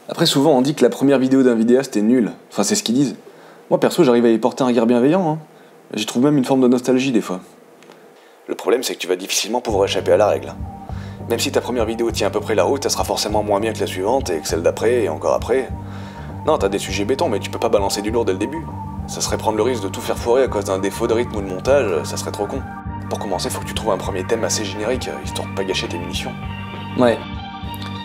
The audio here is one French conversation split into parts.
Après, souvent, on dit que la première vidéo d'un vidéaste est nulle. Enfin, c'est ce qu'ils disent. Moi, perso, j'arrive à y porter un regard bienveillant, hein. J'y trouve même une forme de nostalgie, des fois. Le problème, c'est que tu vas difficilement pouvoir échapper à la règle. Même si ta première vidéo tient à peu près la route, ça sera forcément moins bien que la suivante, et que celle d'après, et encore après. Non, t'as des sujets béton, mais tu peux pas balancer du lourd dès le début. Ça serait prendre le risque de tout faire foirer à cause d'un défaut de rythme ou de montage, ça serait trop con. Pour commencer, faut que tu trouves un premier thème assez générique, histoire de pas gâcher tes munitions. Ouais.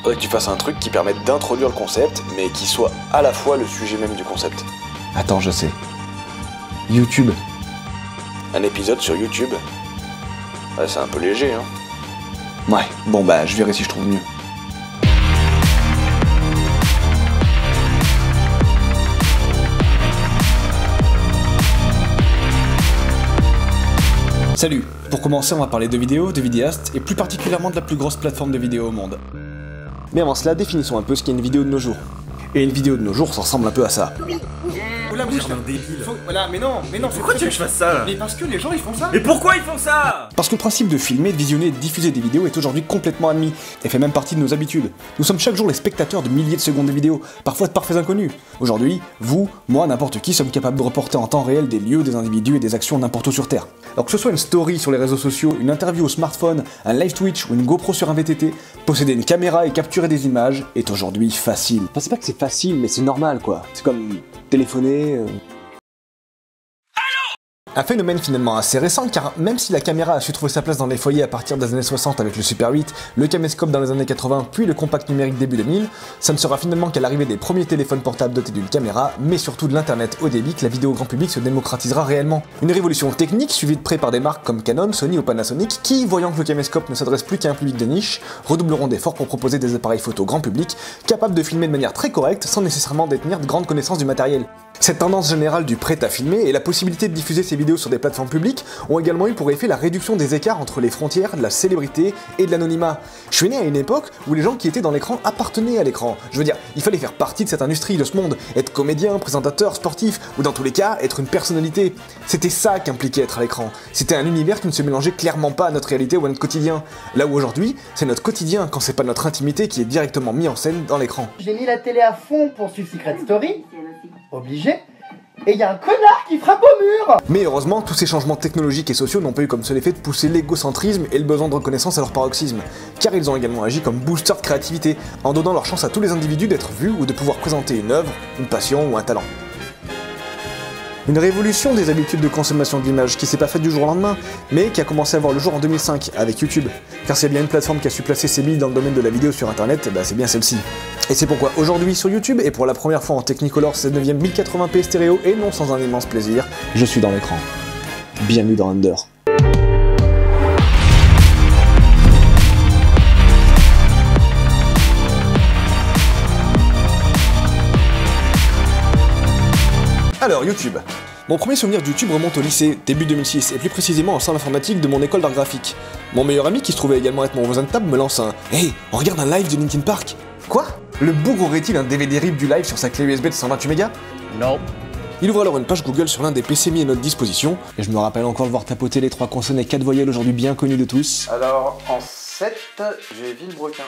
Faudrait que tu fasses un truc qui permette d'introduire le concept, mais qui soit à la fois le sujet même du concept. Attends, je sais. YouTube. Un épisode sur YouTube. Ouais, c'est un peu léger, hein. Ouais, bon bah, je verrai si je trouve mieux. Salut. Pour commencer, on va parler de vidéos, de vidéastes, et plus particulièrement de la plus grosse plateforme de vidéo au monde. Mais avant cela, définissons un peu ce qu'est une vidéo de nos jours. Et une vidéo de nos jours, ça ressemble un peu à ça. Oh la bouche, un débile. Voilà, mais non, Pourquoi tu veux que je fasse ça là? Mais parce que les gens ils font ça. Mais pourquoi ils font ça? Parce que le principe de filmer, de visionner et de diffuser des vidéos est aujourd'hui complètement admis, et fait même partie de nos habitudes. Nous sommes chaque jour les spectateurs de milliers de secondes de vidéos, parfois de parfaits inconnus. Aujourd'hui, vous, moi, n'importe qui sommes capables de reporter en temps réel des lieux, des individus et des actions n'importe où sur Terre. Alors que ce soit une story sur les réseaux sociaux, une interview au smartphone, un live Twitch ou une GoPro sur un VTT, posséder une caméra et capturer des images est aujourd'hui facile. Enfin, c'est pas que c'est facile, mais c'est normal quoi. C'est comme téléphoner... Un phénomène finalement assez récent, car même si la caméra a su trouver sa place dans les foyers à partir des années 60 avec le Super 8, le caméscope dans les années 80, puis le compact numérique début 2000, ça ne sera finalement qu'à l'arrivée des premiers téléphones portables dotés d'une caméra, mais surtout de l'internet haut débit que la vidéo grand public se démocratisera réellement. Une révolution technique suivie de près par des marques comme Canon, Sony ou Panasonic, qui, voyant que le caméscope ne s'adresse plus qu'à un public de niche, redoubleront d'efforts pour proposer des appareils photo grand public, capables de filmer de manière très correcte sans nécessairement détenir de grandes connaissances du matériel. Cette tendance générale du prêt à filmer et la possibilité de diffuser ces vidéos sur des plateformes publiques ont également eu pour effet la réduction des écarts entre les frontières de la célébrité et de l'anonymat. Je suis né à une époque où les gens qui étaient dans l'écran appartenaient à l'écran. Je veux dire, il fallait faire partie de cette industrie, de ce monde, être comédien, présentateur, sportif, ou dans tous les cas, être une personnalité. C'était ça qu'impliquait être à l'écran. C'était un univers qui ne se mélangeait clairement pas à notre réalité ou à notre quotidien. Là où aujourd'hui, c'est notre quotidien quand c'est pas notre intimité qui est directement mis en scène dans l'écran. J'ai mis la télé à fond pour suivre Secret Story, obligé, et il y a un connard qui frappe au mur. Mais heureusement, tous ces changements technologiques et sociaux n'ont pas eu comme seul effet de pousser l'égocentrisme et le besoin de reconnaissance à leur paroxysme, car ils ont également agi comme boosters de créativité, en donnant leur chance à tous les individus d'être vus ou de pouvoir présenter une œuvre, une passion ou un talent. Une révolution des habitudes de consommation d'images qui s'est pas faite du jour au lendemain, mais qui a commencé à voir le jour en 2005 avec YouTube. Car s'il y a bien une plateforme qui a su placer ses billes dans le domaine de la vidéo sur internet, bah c'est bien celle-ci. Et c'est pourquoi aujourd'hui sur YouTube, et pour la première fois en Technicolor 16/9 1080p stéréo et non sans un immense plaisir, je suis dans l'écran. Bienvenue dans Under. Alors, YouTube. Mon premier souvenir de YouTube remonte au lycée, début 2006, et plus précisément en salle informatique de mon école d'art graphique. Mon meilleur ami, qui se trouvait également être mon voisin de table, me lance un « Hey, on regarde un live de Linkin Park !» Quoi? Le bougre aurait-il un DVD RIP du live sur sa clé USB de 128 mégas? Non. Il ouvre alors une page Google sur l'un des PC mis à notre disposition, et je me rappelle encore de voir tapoter les 3 consonnes et 4 voyelles aujourd'hui bien connues de tous. Alors, en 7, j'ai Villebrequin.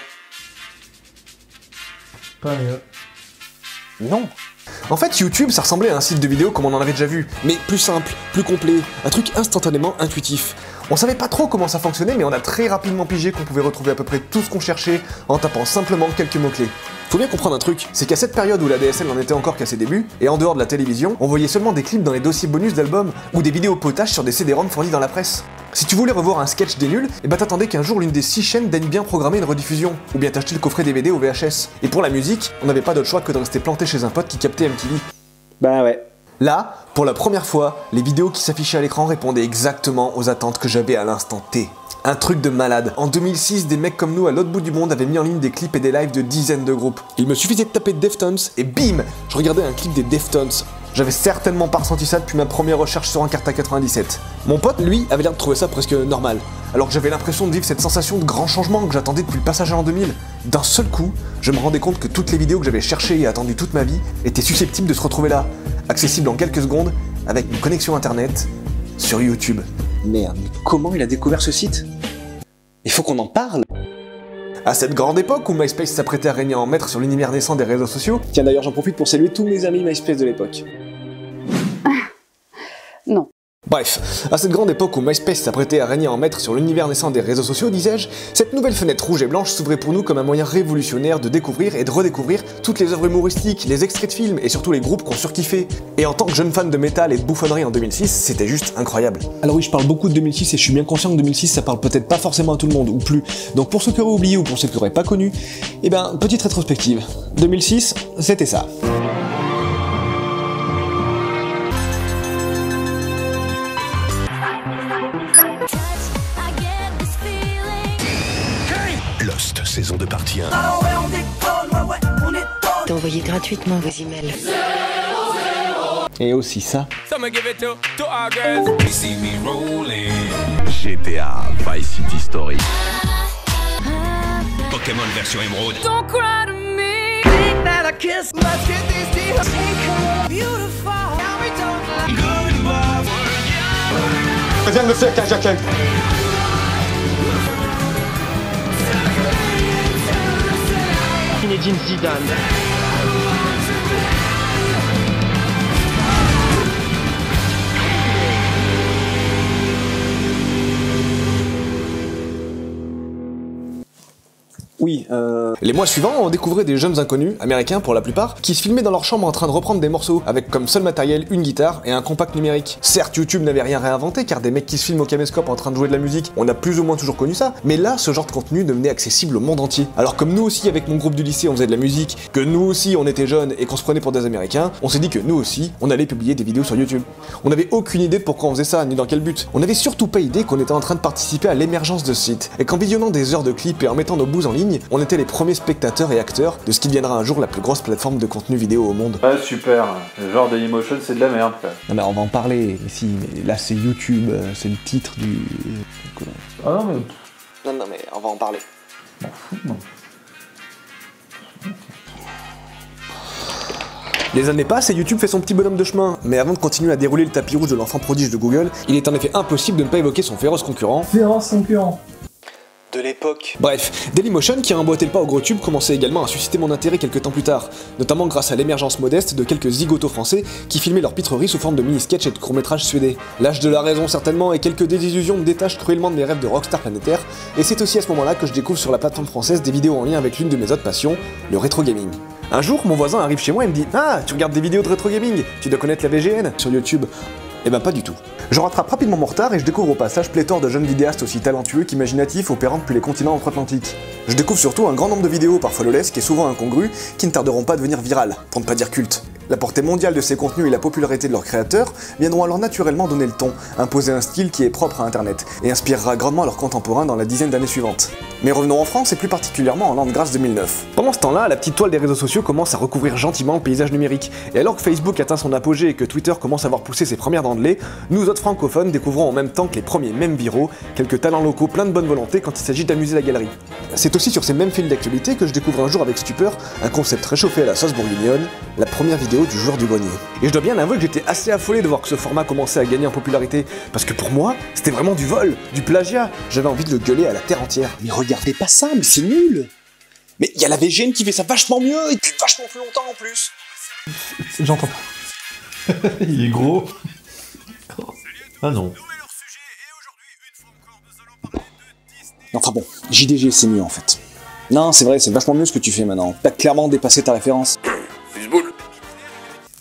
Pas mieux. Non. En fait, YouTube, ça ressemblait à un site de vidéo comme on en avait déjà vu, mais plus simple, plus complet, un truc instantanément intuitif. On savait pas trop comment ça fonctionnait, mais on a très rapidement pigé qu'on pouvait retrouver à peu près tout ce qu'on cherchait en tapant simplement quelques mots-clés. Faut bien comprendre un truc, c'est qu'à cette période où la DSL n'en était encore qu'à ses débuts, et en dehors de la télévision, on voyait seulement des clips dans les dossiers bonus d'albums, ou des vidéos potages sur des CD-ROM fournis dans la presse. Si tu voulais revoir un sketch des nuls, et bah t'attendais qu'un jour l'une des 6 chaînes daigne bien programmer une rediffusion, ou bien t'acheter le coffret DVD ou VHS. Et pour la musique, on n'avait pas d'autre choix que de rester planté chez un pote qui captait MTV. Bah ouais. Là, pour la première fois, les vidéos qui s'affichaient à l'écran répondaient exactement aux attentes que j'avais à l'instant T. Un truc de malade. En 2006, des mecs comme nous à l'autre bout du monde avaient mis en ligne des clips et des lives de dizaines de groupes. Il me suffisait de taper Deftones et bim, je regardais un clip des Deftones. J'avais certainement pas ressenti ça depuis ma première recherche sur Encarta 97. Mon pote, lui, avait l'air de trouver ça presque normal. Alors que j'avais l'impression de vivre cette sensation de grand changement que j'attendais depuis le passage à l'an 2000. D'un seul coup, je me rendais compte que toutes les vidéos que j'avais cherchées et attendues toute ma vie étaient susceptibles de se retrouver là, accessibles en quelques secondes, avec une connexion internet, sur YouTube. Merde, mais comment il a découvert ce site? Il faut qu'on en parle. À cette grande époque où MySpace s'apprêtait à régner en maître sur l'univers naissant des réseaux sociaux, tiens d'ailleurs j'en profite pour saluer tous mes amis MySpace de l'époque. Non. Bref, à cette grande époque où MySpace s'apprêtait à régner en maître sur l'univers naissant des réseaux sociaux, disais-je, cette nouvelle fenêtre rouge et blanche s'ouvrait pour nous comme un moyen révolutionnaire de découvrir et de redécouvrir toutes les œuvres humoristiques, les extraits de films et surtout les groupes qu'on surkiffait. Et en tant que jeune fan de métal et de bouffonnerie en 2006, c'était juste incroyable. Alors oui, je parle beaucoup de 2006 et je suis bien conscient que 2006 ça parle peut-être pas forcément à tout le monde, ou plus. Donc pour ceux qui auraient oublié ou pour ceux qui auraient pas connu, eh ben, petite rétrospective. 2006, c'était ça. Lost, saison de partie 1. T'as envoyé gratuitement vos emails. Et aussi ça. GTA Vice City Story. Pokémon version émeraude. Je viens de me faire Jack. Zinedine Zidane. Oui, Les mois suivants, on découvrait des jeunes inconnus, américains pour la plupart, qui se filmaient dans leur chambre en train de reprendre des morceaux, avec comme seul matériel une guitare et un compact numérique. Certes, YouTube n'avait rien réinventé, car des mecs qui se filment au caméscope en train de jouer de la musique, on a plus ou moins toujours connu ça, mais là, ce genre de contenu devenait accessible au monde entier. Alors comme nous aussi, avec mon groupe du lycée, on faisait de la musique, que nous aussi on était jeunes et qu'on se prenait pour des américains, on s'est dit que nous aussi, on allait publier des vidéos sur YouTube. On n'avait aucune idée de pourquoi on faisait ça, ni dans quel but. On n'avait surtout pas idée qu'on était en train de participer à l'émergence de ce site, et qu'en visionnant des heures de clips et en mettant nos bouts en ligne, on était les premiers spectateurs et acteurs de ce qui deviendra un jour la plus grosse plateforme de contenu vidéo au monde. Ouais, super. Le genre Dailymotion, c'est de la merde, quoi. Non mais on va en parler ici, mais là c'est YouTube, c'est le titre du... Ah non, mais... Non mais on va en parler. Non. Les années passent et YouTube fait son petit bonhomme de chemin, mais avant de continuer à dérouler le tapis rouge de l'enfant prodige de Google, il est en effet impossible de ne pas évoquer son féroce concurrent. Féroce concurrent. De l'époque. Bref, Dailymotion, qui remboîtait le pas au gros tube, commençait également à susciter mon intérêt quelques temps plus tard, notamment grâce à l'émergence modeste de quelques zigotos français qui filmaient leurs pitreries sous forme de mini-sketchs et de courts-métrages suédés. L'âge de la raison certainement, et quelques désillusions me détachent cruellement de mes rêves de rockstar planétaire, et c'est aussi à ce moment-là que je découvre sur la plateforme française des vidéos en lien avec l'une de mes autres passions, le rétro gaming. Un jour, mon voisin arrive chez moi et me dit « Ah, tu regardes des vidéos de rétro gaming, tu dois connaître la VGN sur YouTube ?» Eh ben pas du tout. Je rattrape rapidement mon retard et je découvre au passage pléthore de jeunes vidéastes aussi talentueux qu'imaginatifs opérant depuis les continents outre-Atlantique. Je découvre surtout un grand nombre de vidéos parfois lolesques et souvent incongrues qui ne tarderont pas à devenir virales, pour ne pas dire cultes. La portée mondiale de ces contenus et la popularité de leurs créateurs viendront alors naturellement donner le ton, imposer un style qui est propre à internet, et inspirera grandement leurs contemporains dans la dizaine d'années suivantes. Mais revenons en France et plus particulièrement en l'an de grâce 2009. Pendant ce temps-là, la petite toile des réseaux sociaux commence à recouvrir gentiment le paysage numérique, et alors que Facebook atteint son apogée et que Twitter commence à voir pousser ses premières dents de lait, nous autres francophones découvrons en même temps que les premiers mèmes viraux, quelques talents locaux pleins de bonne volonté quand il s'agit d'amuser la galerie. C'est aussi sur ces mêmes fils d'actualité que je découvre un jour avec stupeur un concept réchauffé à la sauce bourguignonne, la première vidéo du joueur du grenier. Et je dois bien avouer que j'étais assez affolé de voir que ce format commençait à gagner en popularité, parce que pour moi, c'était vraiment du vol, du plagiat, j'avais envie de le gueuler à la terre entière. Mais regardez pas ça, mais c'est nul! Mais y a la VGN qui fait ça vachement mieux, et depuis vachement plus longtemps en plus! J'entends pas. Il est gros. Ah non. Enfin bon, JDG c'est mieux en fait. Non, c'est vrai, c'est vachement mieux ce que tu fais maintenant. T'as clairement dépassé ta référence.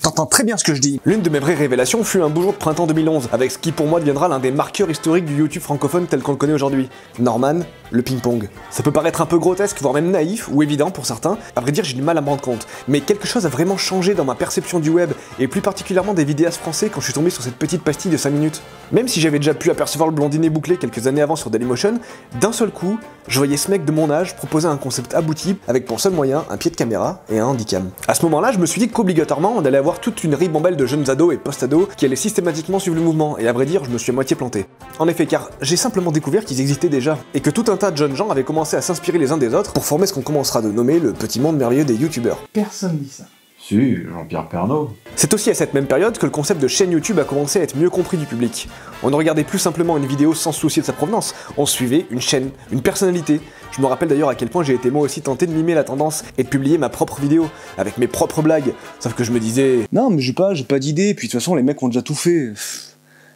T'entends très bien ce que je dis. L'une de mes vraies révélations fut un beau jour de printemps 2011, avec ce qui pour moi deviendra l'un des marqueurs historiques du YouTube francophone tel qu'on le connaît aujourd'hui. Norman, le ping-pong. Ça peut paraître un peu grotesque, voire même naïf, ou évident pour certains, à vrai dire j'ai du mal à me rendre compte, mais quelque chose a vraiment changé dans ma perception du web, et plus particulièrement des vidéastes français quand je suis tombé sur cette petite pastille de 5 minutes. Même si j'avais déjà pu apercevoir le blondinet bouclé quelques années avant sur Dailymotion, d'un seul coup, je voyais ce mec de mon âge proposer un concept abouti avec pour seul moyen un pied de caméra et un handycam. À ce moment-là, je me suis dit qu'obligatoirement, on allait avoir toute une ribambelle de jeunes ados et post-ados qui allaient systématiquement suivre le mouvement, et à vrai dire, je me suis à moitié planté. En effet, car j'ai simplement découvert qu'ils existaient déjà, et que tout un tas de jeunes gens avaient commencé à s'inspirer les uns des autres pour former ce qu'on commencera de nommer le petit monde merveilleux des youtubeurs. Personne dit ça. Si, Jean-Pierre Pernaut. C'est aussi à cette même période que le concept de chaîne YouTube a commencé à être mieux compris du public. On ne regardait plus simplement une vidéo sans se soucier de sa provenance, on suivait une chaîne, une personnalité. Je me rappelle d'ailleurs à quel point j'ai été moi aussi tenté de mimer la tendance et de publier ma propre vidéo, avec mes propres blagues. Sauf que je me disais... Non, mais j'ai pas d'idée, puis de toute façon, les mecs ont déjà tout fait.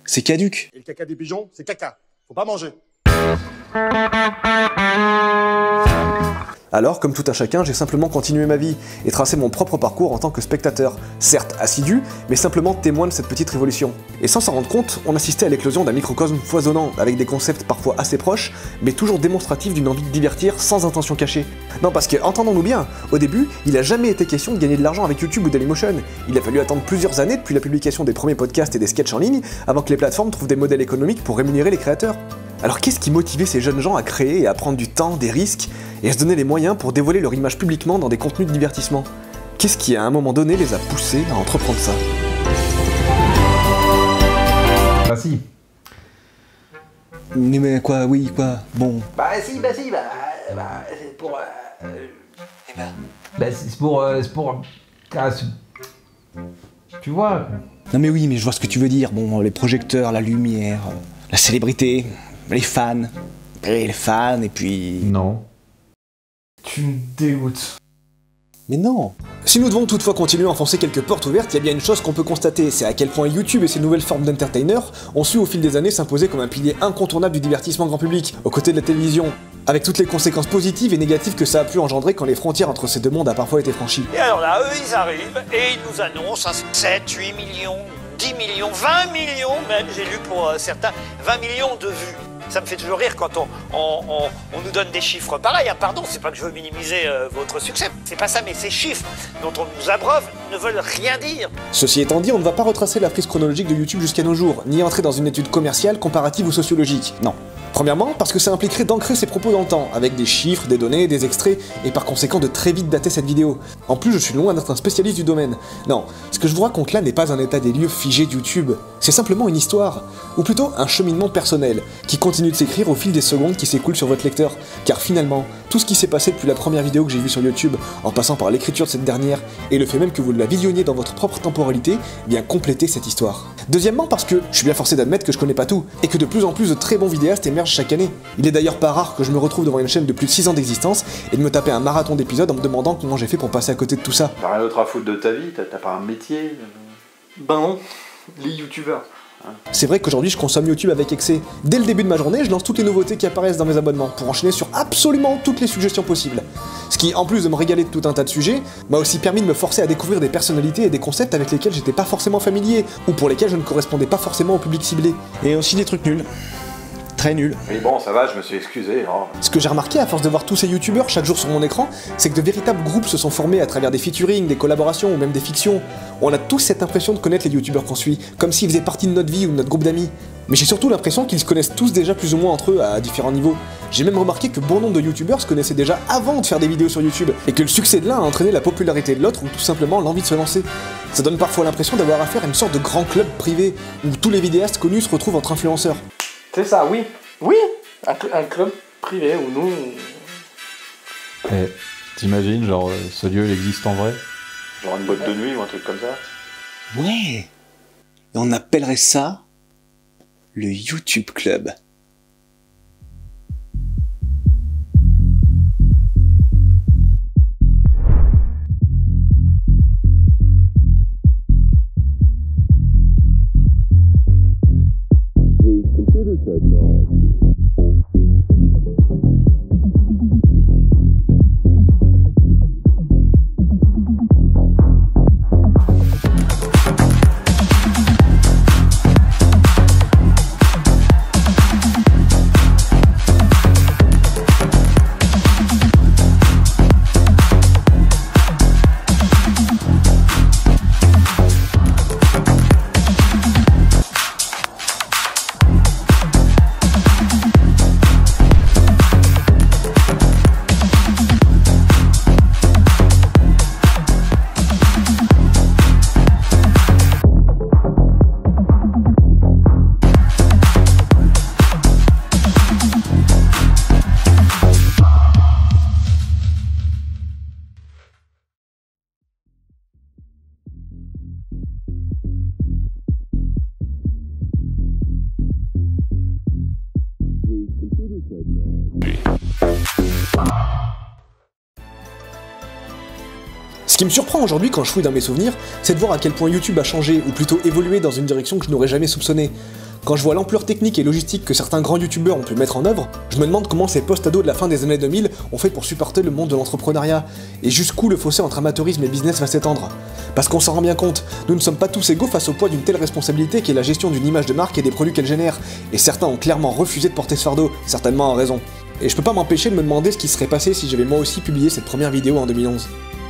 C'est caduque. Et le caca des pigeons, c'est caca. Faut pas manger. Alors, comme tout un chacun, j'ai simplement continué ma vie et tracé mon propre parcours en tant que spectateur, certes assidu, mais simplement témoin de cette petite révolution. Et sans s'en rendre compte, on assistait à l'éclosion d'un microcosme foisonnant, avec des concepts parfois assez proches, mais toujours démonstratifs d'une envie de divertir sans intention cachée. Non, parce que, entendons-nous bien, au début, il a jamais été question de gagner de l'argent avec YouTube ou Dailymotion. Il a fallu attendre plusieurs années depuis la publication des premiers podcasts et des sketchs en ligne, avant que les plateformes trouvent des modèles économiques pour rémunérer les créateurs. Alors qu'est-ce qui motivait ces jeunes gens à créer et à prendre du temps, des risques, et à se donner les moyens pour dévoiler leur image publiquement dans des contenus de divertissement? Qu'est-ce qui, à un moment donné, les a poussés à entreprendre ça? Bah si. Mais quoi, oui, quoi, bon... c'est pour... C'est pour... Tu vois. Non mais oui, mais je vois ce que tu veux dire. Bon, les projecteurs, la lumière, la célébrité, les fans, et puis... Non. Tu me dégoûtes. Mais non. Si nous devons toutefois continuer à enfoncer quelques portes ouvertes, il y a bien une chose qu'on peut constater, c'est à quel point YouTube et ses nouvelles formes d'entertainers ont su au fil des années s'imposer comme un pilier incontournable du divertissement grand public, aux côtés de la télévision, avec toutes les conséquences positives et négatives que ça a pu engendrer quand les frontières entre ces deux mondes a parfois été franchies. Et alors là, eux, ils arrivent et ils nous annoncent 7, 8 millions, 10 millions, 20 millions même, j'ai lu pour certains, 20 millions de vues. Ça me fait toujours rire quand on nous donne des chiffres pareils. Pardon, c'est pas que je veux minimiser votre succès. C'est pas ça, mais ces chiffres dont on nous abreuve ne veulent rien dire. Ceci étant dit, on ne va pas retracer la frise chronologique de YouTube jusqu'à nos jours, ni entrer dans une étude commerciale, comparative ou sociologique. Non. Premièrement, parce que ça impliquerait d'ancrer ses propos dans le temps, avec des chiffres, des données, des extraits, et par conséquent de très vite dater cette vidéo. En plus, je suis loin d'être un spécialiste du domaine. Non, ce que je vous raconte là n'est pas un état des lieux figé de YouTube, c'est simplement une histoire, ou plutôt un cheminement personnel, qui continue de s'écrire au fil des secondes qui s'écoulent sur votre lecteur, car finalement, tout ce qui s'est passé depuis la première vidéo que j'ai vue sur YouTube, en passant par l'écriture de cette dernière, et le fait même que vous la visionniez dans votre propre temporalité, vient compléter cette histoire. Deuxièmement, parce que je suis bien forcé d'admettre que je connais pas tout, et que de plus en plus de très bons vidéastes émergent chaque année. Il est d'ailleurs pas rare que je me retrouve devant une chaîne de plus de 6 ans d'existence et de me taper un marathon d'épisodes en me demandant comment j'ai fait pour passer à côté de tout ça. T'as rien d'autre à foutre de ta vie? T'as pas un métier? Ben non, les youtubeurs. C'est vrai qu'aujourd'hui je consomme YouTube avec excès. Dès le début de ma journée, je lance toutes les nouveautés qui apparaissent dans mes abonnements pour enchaîner sur absolument toutes les suggestions possibles. Ce qui, en plus de me régaler de tout un tas de sujets, m'a aussi permis de me forcer à découvrir des personnalités et des concepts avec lesquels j'étais pas forcément familier, ou pour lesquels je ne correspondais pas forcément au public ciblé. Et aussi des trucs nuls. Très nul. Oui bon, ça va, je me suis excusé. Oh. Ce que j'ai remarqué à force de voir tous ces youtubeurs chaque jour sur mon écran, c'est que de véritables groupes se sont formés à travers des featuring, des collaborations ou même des fictions. On a tous cette impression de connaître les youtubeurs qu'on suit, comme s'ils faisaient partie de notre vie ou de notre groupe d'amis. Mais j'ai surtout l'impression qu'ils se connaissent tous déjà plus ou moins entre eux à différents niveaux. J'ai même remarqué que bon nombre de youtubeurs se connaissaient déjà avant de faire des vidéos sur YouTube, et que le succès de l'un a entraîné la popularité de l'autre ou tout simplement l'envie de se lancer. Ça donne parfois l'impression d'avoir affaire à une sorte de grand club privé, où tous les vidéastes connus se retrouvent entre influenceurs. C'est ça, oui. Oui, un club privé où nous... Eh, t'imagines, genre, ce lieu, il existe en vrai? Genre une boîte de nuit ou un truc comme ça? Ouais. Et on appellerait ça... le YouTube Club. Ce qui me surprend aujourd'hui quand je fouille dans mes souvenirs, c'est de voir à quel point YouTube a changé, ou plutôt évolué dans une direction que je n'aurais jamais soupçonnée. Quand je vois l'ampleur technique et logistique que certains grands youtubeurs ont pu mettre en œuvre, je me demande comment ces post-ados de la fin des années 2000 ont fait pour supporter le monde de l'entrepreneuriat, et jusqu'où le fossé entre amateurisme et business va s'étendre. Parce qu'on s'en rend bien compte, nous ne sommes pas tous égaux face au poids d'une telle responsabilité qui est la gestion d'une image de marque et des produits qu'elle génère, et certains ont clairement refusé de porter ce fardeau, certainement en raison. Et je peux pas m'empêcher de me demander ce qui serait passé si j'avais moi aussi publié cette première vidéo en 2011.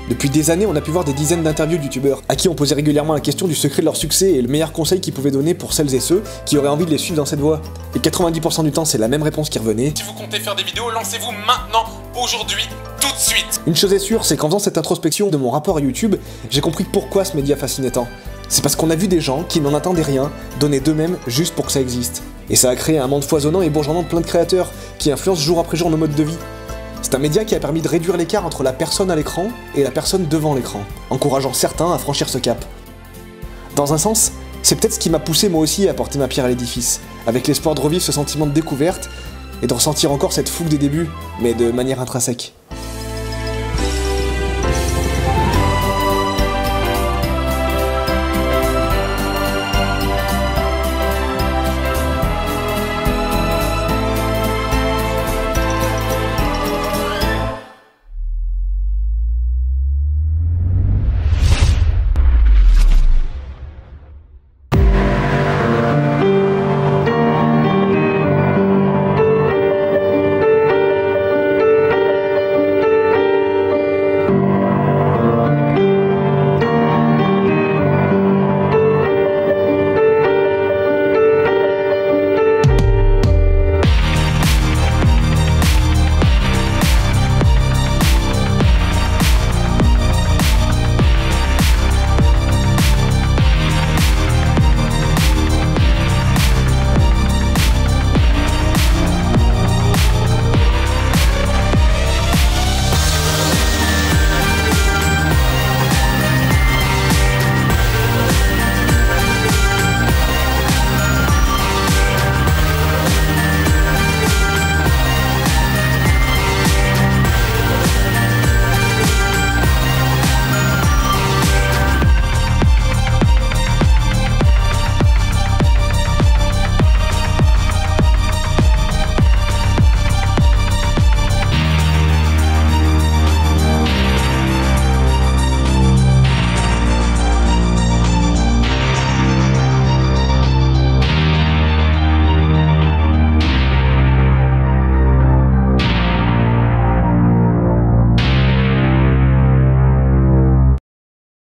Depuis des années, on a pu voir des dizaines d'interviews de youtubeurs, à qui on posait régulièrement la question du secret de leur succès et le meilleur conseil qu'ils pouvaient donner pour celles et ceux qui auraient envie de les suivre dans cette voie. Et 90% du temps, c'est la même réponse qui revenait. Si vous comptez faire des vidéos, lancez-vous maintenant, aujourd'hui, tout de suite. Une chose est sûre, c'est qu'en faisant cette introspection de mon rapport à YouTube, j'ai compris pourquoi ce média fascinait tant. C'est parce qu'on a vu des gens qui n'en attendaient rien, donner d'eux-mêmes juste pour que ça existe. Et ça a créé un monde foisonnant et bourgeonnant de plein de créateurs, qui influencent jour après jour nos modes de vie. C'est un média qui a permis de réduire l'écart entre la personne à l'écran et la personne devant l'écran, encourageant certains à franchir ce cap. Dans un sens, c'est peut-être ce qui m'a poussé moi aussi à porter ma pierre à l'édifice, avec l'espoir de revivre ce sentiment de découverte et de ressentir encore cette fougue des débuts, mais de manière intrinsèque.